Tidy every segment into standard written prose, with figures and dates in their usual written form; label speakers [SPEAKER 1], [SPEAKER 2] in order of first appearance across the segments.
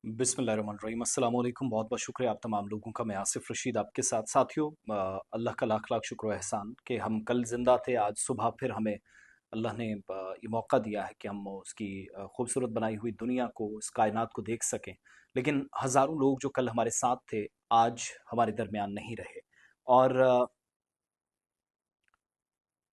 [SPEAKER 1] बिस्मिल्लाहिर्रहमानिर्रहीम अस्सलाम वालेकुम। बहुत बहुत शुक्रिया आप तमाम लोगों का। मैं आसिफ रशीद आपके साथ। साथियों, अल्लाह का लाख लाख शुक्र व एहसान कि हम कल ज़िंदा थे। आज सुबह फिर हमें अल्लाह ने ये मौका दिया है कि हम उसकी खूबसूरत बनाई हुई दुनिया को, इस कायनात को देख सकें। लेकिन हज़ारों लोग जो कल हमारे साथ थे, आज हमारे दरमियान नहीं रहे। और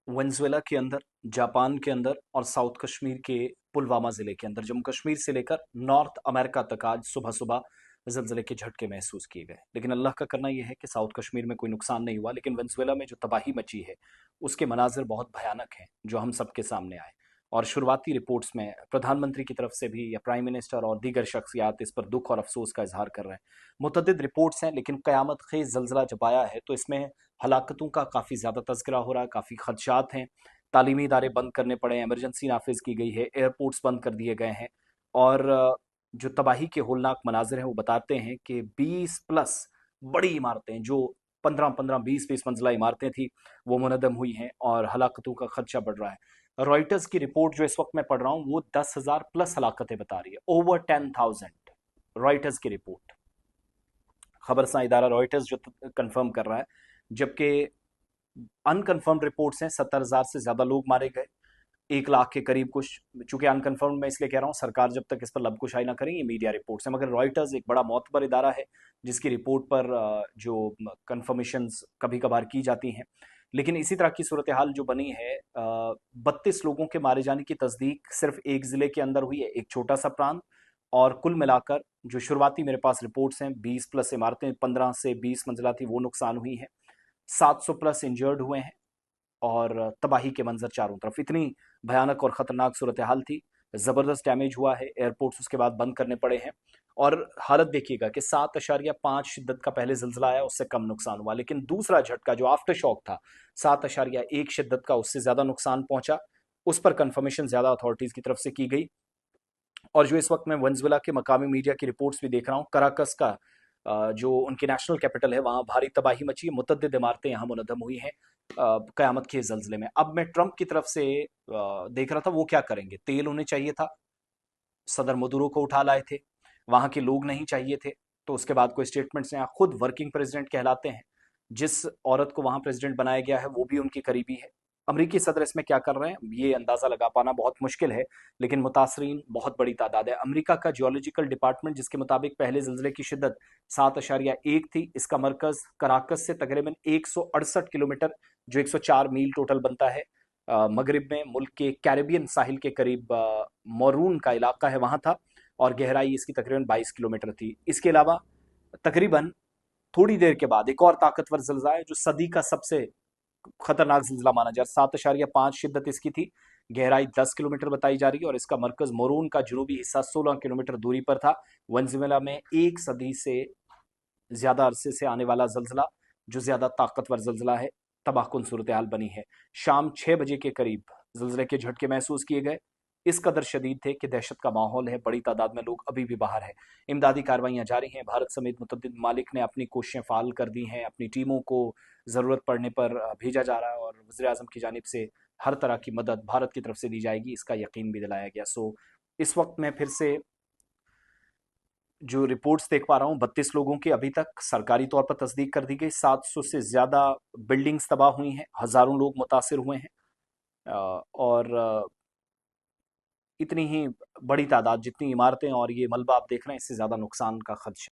[SPEAKER 1] वेनेज़ुएला के अंदर, जापान के अंदर और साउथ कश्मीर के पुलवामा ज़िले के अंदर, जम्मू कश्मीर से लेकर नॉर्थ अमेरिका तक आज सुबह-सुबह ज़लज़ले के झटके महसूस किए गए। लेकिन अल्लाह का करना ये है कि साउथ कश्मीर में कोई नुकसान नहीं हुआ, लेकिन वेनेज़ुएला में जो तबाही मची है, उसके मनाज़िर बहुत भयानक हैं, जो हम सबके सामने आए। और शुरुआती रिपोर्ट्स में प्रधानमंत्री की तरफ से भी या प्राइम मिनिस्टर और दीगर शख्सियात इस पर दुःख और अफ़सोस का इज़हार कर रहे हैं। मुतअद्दिद रिपोर्ट्स हैं, लेकिन क़यामत ख़ेज़ ज़लज़ला जब आया है, तो इसमें हलाकतों का काफ़ी ज़्यादा तज़किरा हो रहा है, काफ़ी ख़दशात हैं। तालीमी इदारे बंद करने पड़े हैं, इमरजेंसी नाफिज की गई है, एयरपोर्ट्स बंद कर दिए गए हैं। और जो तबाही के होलनाक मनाजिर हैं वो बताते हैं कि 20 प्लस बड़ी इमारतें, जो 15-15, 20-20 मंजिला इमारतें थी, वो मुनहदम हुई हैं और हलाकतों का खदशा बढ़ रहा है। रॉयटर्स की रिपोर्ट जो इस वक्त मैं पढ़ रहा हूँ, वो 10,000 प्लस हलाकतें बता रही है, ओवर 10,000। रॉयटर्स की रिपोर्ट, खबरसां इदारा रॉयटर्स जो कंफर्म कर रहा है। जबकि अनकंफर्म्ड रिपोर्ट्स हैं 70,000 से ज्यादा लोग मारे गए, 1 लाख के करीब कुछ। चूंकि अनकंफर्म्ड मैं इसलिए कह रहा हूँ, सरकार जब तक इस पर लबकुशाई ना करें, ये मीडिया रिपोर्ट्स हैं। मगर रॉयटर्स एक बड़ा मोतबर इदारा है, जिसकी रिपोर्ट पर जो कंफर्मेशन कभी कभार की जाती हैं। लेकिन इसी तरह की सूरत हाल जो बनी है, 32 लोगों के मारे जाने की तस्दीक सिर्फ एक जिले के अंदर हुई है, एक छोटा सा प्रांत। और कुल मिलाकर जो शुरुआती मेरे पास रिपोर्ट्स हैं, 20 प्लस इमारतें 15 से 20 मंजिला थी, वो नुकसान हुई हैं। 700 प्लस इंजर्ड हुए हैं और तबाही के मंजर चारों तरफ। इतनी भयानक और खतरनाक सूरत हाल थी। जबरदस्त डैमेज हुआ है, एयरपोर्ट्स उसके बाद बंद करने पड़े हैं। और हालत देखिएगा कि 7.5 शिद्दत का पहले जिल्जला आया, उससे कम नुकसान हुआ। लेकिन दूसरा झटका जो आफ्टर शॉक था, 7.1 शिद्दत का, उससे ज्यादा नुकसान पहुंचा। उस पर कंफर्मेशन ज्यादा अथॉरिटीज की तरफ से की गई। और जो इस वक्त मैं वेनेजुएला के मकामी मीडिया की रिपोर्ट्स भी देख रहा हूँ, कराकस का जो उनकी नेशनल कैपिटल है, वहां भारी तबाही मची है, मुतअद्दिद इमारतें यहाँ मुनहदम हुई हैं कयामत के जल्जले में। अब मैं ट्रंप की तरफ से देख रहा था वो क्या करेंगे। तेल उन्हें चाहिए था, सदर मदुरो को उठा लाए थे, वहां के लोग नहीं चाहिए थे। तो उसके बाद कोई स्टेटमेंट्स हैं, खुद वर्किंग प्रेसिडेंट कहलाते हैं। जिस औरत को वहां प्रेसिडेंट बनाया गया है, वो भी उनकी करीबी है। अमरीकी सदर इसमें क्या कर रहे हैं, ये अंदाजा लगा पाना बहुत मुश्किल है, लेकिन मुतासरीन बहुत बड़ी तादाद है। अमेरिका का जियोलॉजिकल डिपार्टमेंट, जिसके मुताबिक पहले जिलजिले की शिद्दत 7.1 थी, इसका मरकज कराकस से तकरीबन 168 किलोमीटर, जो 104 मील टोटल बनता है, मगरिब में मुल्क के कैरेबियन साहिल के करीब मोरून का इलाका है, वहां था। और गहराई इसकी तकरीबन 22 किलोमीटर थी। इसके अलावा तकरीबन थोड़ी देर के बाद एक और ताकतवर जिल्जा है, जो सदी का सबसे खतरनाक जिल्जा माना जा रहा है। 7.5 शिद्दत इसकी थी, गहराई 10 किलोमीटर बताई जा रही है, और इसका मरकज मोरून का जुनूबी हिस्सा 16 किलोमीटर दूरी पर था। वेनेजुएला में एक सदी से ज्यादा अरसे से आने वाला जल्जला, जो ज्यादा ताकतवर जल्जला है, तबाहकुन सूरत हाल बनी है। शाम 6 बजे के करीब जल्जले के झटके महसूस किए गए। इस कदर शदीद थे कि दहशत का माहौल है, बड़ी तादाद में लोग अभी भी बाहर हैं। इमदादी कार्रवाइयां जारी हैं, भारत समेत मुतअद्दिद ममालिक ने अपनी कोशिशें फाल कर दी हैं, अपनी टीमों को ज़रूरत पड़ने पर भेजा जा रहा है, और वज़ीर आज़म की जानिब से हर तरह की मदद भारत की तरफ से दी जाएगी, इसका यकीन भी दिलाया गया। सो इस वक्त मैं फिर से जो रिपोर्ट्स देख पा रहा हूँ, 32 लोगों की अभी तक सरकारी तौर पर तस्दीक कर दी गई। 700 से ज्यादा बिल्डिंग्स तबाह हुई हैं, हजारों लोग मुतासिर हुए हैं। और इतनी ही बड़ी तादाद, जितनी इमारतें और ये मलबा आप देख रहे हैं, इससे ज्यादा नुकसान का खदशा